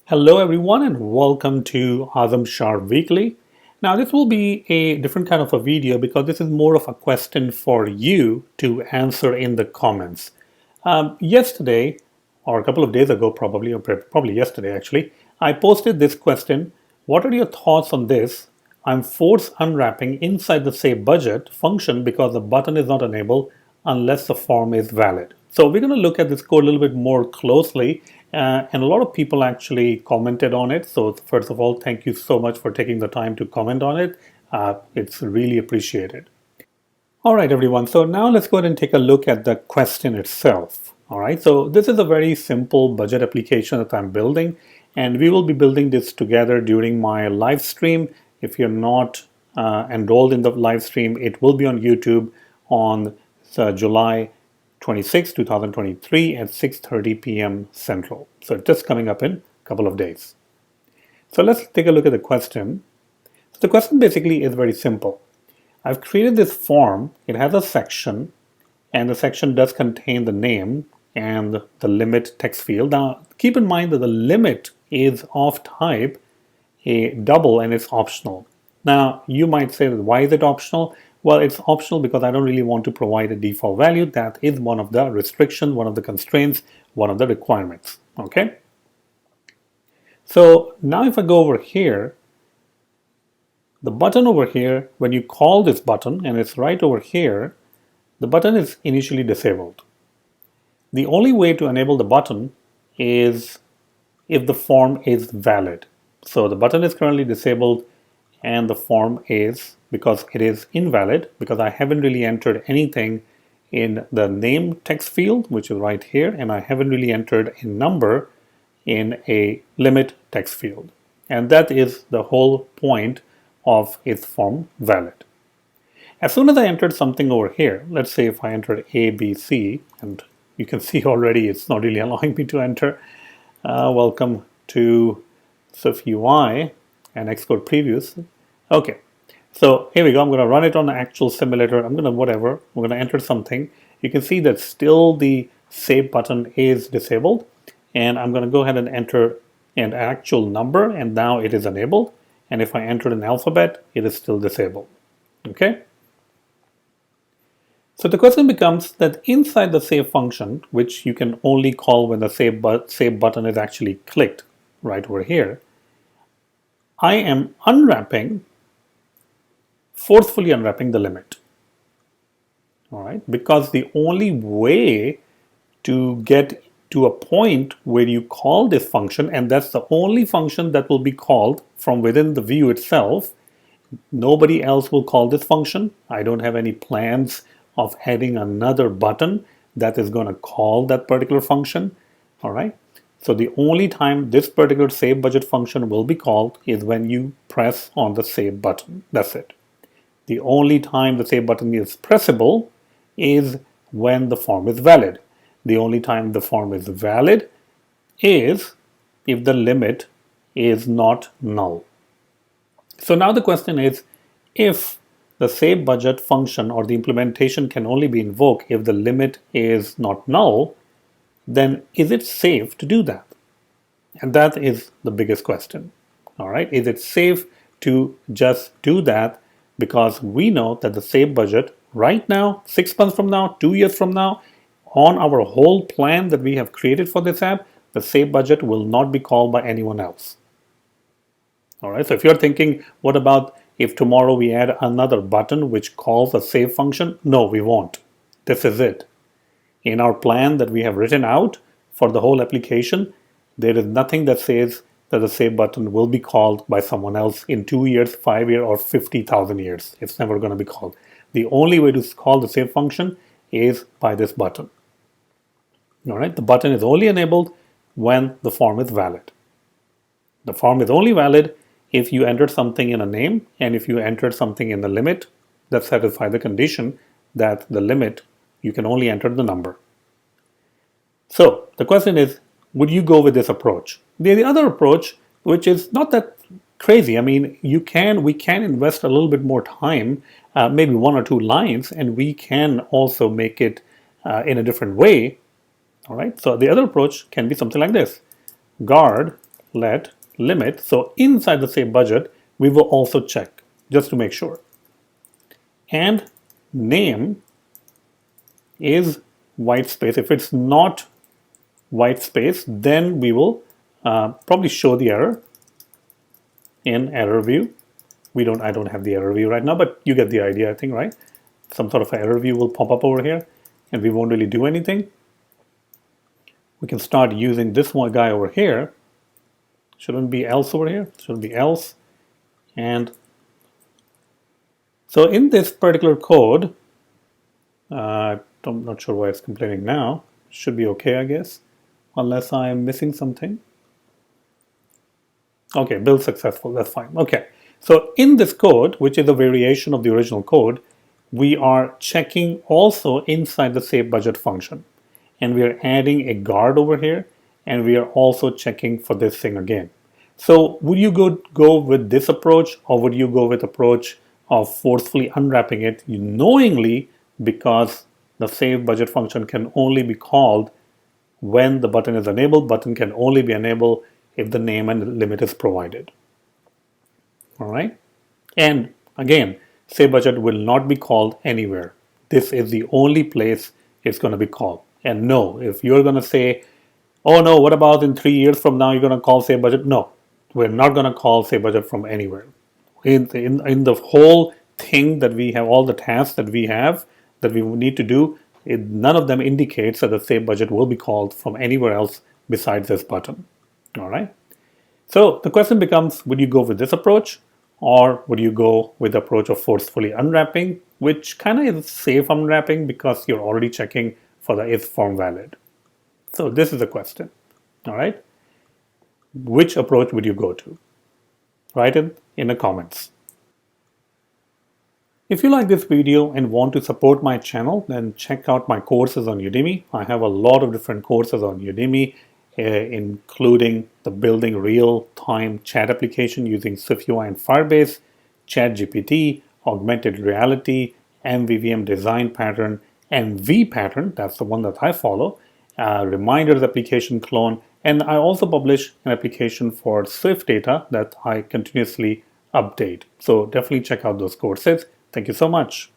Hello everyone and welcome to Azam Sharp Weekly. Now this will be a different kind of a video because this is more of a question for you to answer in the comments. Yesterday, or a couple of days ago probably, or probably yesterday actually, I posted this question. What are your thoughts on this? I'm force unwrapping inside the save budget function because the button is not enabled unless the form is valid. So we're going to look at this code a little bit more closely, and a lot of people actually commented on it. So first of all, thank you so much for taking the time to comment on it. It's really appreciated. All right, everyone. So now let's go ahead and take a look at the question itself. All right. So this is a very simple budget application that I'm building, and we will be building this together during my live stream. If you're not enrolled in the live stream, it will be on YouTube on July 26, 2023 at 6:30 p.m. Central. So it's just coming up in a couple of days. So let's take a look at the question. So the question basically is very simple. I've created this form. It has a section, and the section does contain the name and the limit text field. Now, keep in mind that the limit is of type a double and it's optional. Now, you might say, why is it optional? Well, it's optional because I don't really want to provide a default value. That is one of the restrictions, one of the constraints, one of the requirements. Okay. So now if I go over here, the button over here, when you call this button and it's right over here, the button is initially disabled. The only way to enable the button is if the form is valid. So the button is currently disabled and the form is, because it is invalid, because I haven't really entered anything in the name text field, which is right here, and I haven't really entered a number in a limit text field. And that is the whole point of its form valid. As soon as I entered something over here, let's say if I entered A, B, C, and you can see already it's not really allowing me to enter. Welcome to SwiftUI and Xcode previews. Okay, so here we go. I'm going to run it on the actual simulator. I'm going to whatever. We're going to enter something. You can see that still the save button is disabled, and I'm going to go ahead and enter an actual number, and now it is enabled. And if I entered an alphabet, it is still disabled. Okay. So the question becomes that inside the save function, which you can only call when the save button is actually clicked right over here, I am forcefully unwrapping the limit. All right, because the only way to get to a point where you call this function, and that's the only function that will be called from within the view itself. Nobody else will call this function. I don't have any plans of adding another button that is going to call that particular function. All right. So the only time this particular save budget function will be called is when you press on the save button. That's it. The only time the save button is pressable is when the form is valid. The only time the form is valid is if the limit is not null. So now the question is, if the save budget function or the implementation can only be invoked if the limit is not null, then is it safe to do that? And that is the biggest question. All right, is it safe to just do that? Because we know that the save budget right now, 6 months from now, 2 years from now, on our whole plan that we have created for this app, the save budget will not be called by anyone else. All right, so if you're thinking, what about if tomorrow we add another button which calls a save function? No, we won't. This is it. In our plan that we have written out for the whole application, there is nothing that says that the save button will be called by someone else in 2 years, 5 years, or 50,000 years. It's never going to be called. The only way to call the save function is by this button. All right, the button is only enabled when the form is valid. The form is only valid if you entered something in a name and if you entered something in the limit that satisfies the condition that the limit, you can only enter the number. So the question is, would you go with this approach? The other approach, which is not that crazy. I mean, we can invest a little bit more time, maybe 1 or 2 lines, and we can also make it in a different way. All right. So the other approach can be something like this: guard let limit. So inside the save budget, we will also check just to make sure. And name is white space. If it's not white space, then we will probably show the error in error view. I don't have the error view right now, but you get the idea, I think, right? Some sort of error view will pop up over here, and we won't really do anything. We can start using this one guy over here. Shouldn't be else over here. Shouldn't be else. And so in this particular code, I'm not sure why it's complaining now. Should be okay, I guess, unless I'm missing something. Okay, build successful. That's fine. Okay. So in this code, which is a variation of the original code, we are checking also inside the save budget function. And we are adding a guard over here, and we are also checking for this thing again. So would you go with this approach, or would you go with approach of forcefully unwrapping it knowingly, because the save budget function can only be called when the button is enabled. Button can only be enabled if the name and limit is provided. All right. And again, save budget will not be called anywhere. This is the only place it's going to be called. And no, if you're going to say, oh no, what about in 3 years from now you're going to call save budget? No, we're not going to call save budget from anywhere. In the whole thing that we have, all the tasks that we have that we need to do, none of them indicates that the save budget will be called from anywhere else besides this button. All right. So the question becomes, would you go with this approach, or would you go with the approach of forcefully unwrapping, which kind of is safe unwrapping because you're already checking for the if form valid. So this is the question. All right. Which approach would you go to? Write it in the comments. If you like this video and want to support my channel, then check out my courses on Udemy. I have a lot of different courses on Udemy, including the building real-time chat application using SwiftUI and Firebase, ChatGPT, augmented reality, MVVM design pattern, and V pattern, that's the one that I follow, reminders application clone, and I also publish an application for Swift data that I continuously update. So definitely check out those courses. Thank you so much.